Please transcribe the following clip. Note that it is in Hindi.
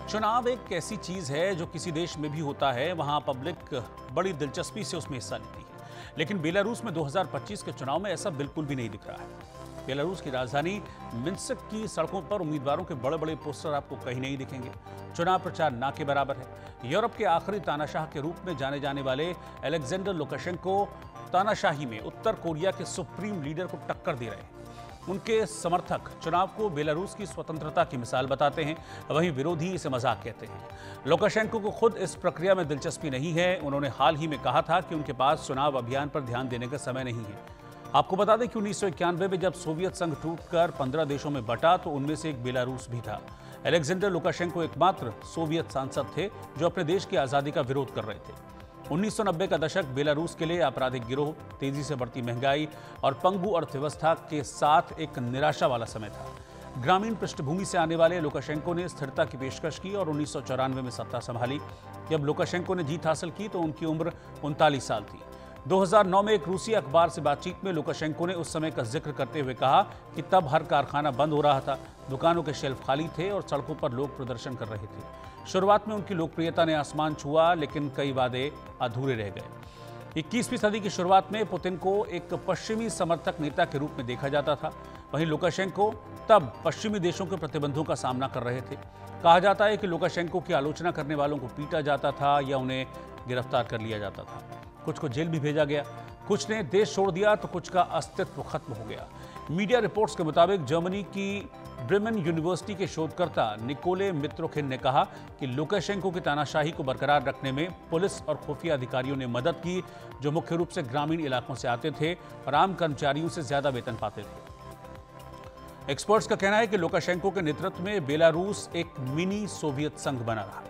चुनाव एक ऐसी चीज है जो किसी देश में भी होता है, वहां पब्लिक बड़ी दिलचस्पी से उसमें हिस्सा लेती है। लेकिन बेलारूस में 2025 के चुनाव में ऐसा बिल्कुल भी नहीं दिख रहा है। बेलारूस की राजधानी मिन्स्क की सड़कों पर उम्मीदवारों के बड़े बड़े पोस्टर आपको कहीं नहीं दिखेंगे। चुनाव प्रचार ना के बराबर है। यूरोप के आखिरी तानाशाह के रूप में जाने जाने वाले अलेक्जेंडर लुकाशेंको तानाशाही में उत्तर कोरिया के सुप्रीम लीडर को टक्कर दे रहे हैं। उनके समर्थक चुनाव को बेलारूस की स्वतंत्रता की मिसाल बताते हैं, वहीं विरोधी इसे मजाक कहते हैं। लुकाशेंको को खुद इस प्रक्रिया में दिलचस्पी नहीं है। उन्होंने हाल ही में कहा था कि उनके पास चुनाव अभियान पर ध्यान देने का समय नहीं है। आपको बता दें कि 1991 में जब सोवियत संघ टूटकर 15 देशों में बटा तो उनमें से एक बेलारूस भी था। अलेक्जेंडर लुकाशेंको एकमात्र सोवियत सांसद थे जो अपने देश की आज़ादी का विरोध कर रहे थे। 1990 का दशक बेलारूस के लिए आपराधिक गिरोह, तेजी से बढ़ती महंगाई और पंगु अर्थव्यवस्था के साथ एक निराशा वाला समय था। ग्रामीण पृष्ठभूमि से आने वाले लुकाशेंको ने स्थिरता की पेशकश की और 1994 में सत्ता संभाली। जब लुकाशेंको ने जीत हासिल की तो उनकी उम्र 39 साल थी। 2009 में एक रूसी अखबार से बातचीत में लुकाशेंको ने उस समय का जिक्र करते हुए कहा कि तब हर कारखाना बंद हो रहा था, दुकानों के शेल्फ खाली थे और सड़कों पर लोग प्रदर्शन कर रहे थे। शुरुआत में उनकी लोकप्रियता ने आसमान छुआ, लेकिन कई वादे अधूरे रह गए। 21वीं सदी की शुरुआत में पुतिन को एक पश्चिमी समर्थक नेता के रूप में देखा जाता था। वहीं लुकाशेंको तब पश्चिमी देशों के प्रतिबंधों का सामना कर रहे थे। कहा जाता है कि लुकाशेंको की आलोचना करने वालों को पीटा जाता था या उन्हें गिरफ्तार कर लिया जाता था। कुछ को जेल भी भेजा गया, कुछ ने देश छोड़ दिया तो कुछ का अस्तित्व खत्म हो गया। मीडिया रिपोर्ट्स के मुताबिक जर्मनी की ब्रेमेन यूनिवर्सिटी के शोधकर्ता निकोले मित्रोखिन ने कहा कि लुकाशेंको की तानाशाही को बरकरार रखने में पुलिस और खुफिया अधिकारियों ने मदद की, जो मुख्य रूप से ग्रामीण इलाकों से आते थे और आम कर्मचारियों से ज्यादा वेतन पाते थे। एक्सपर्ट्स का कहना है कि लुकाशेंको के नेतृत्व में बेलारूस एक मिनी सोवियत संघ बना रहा।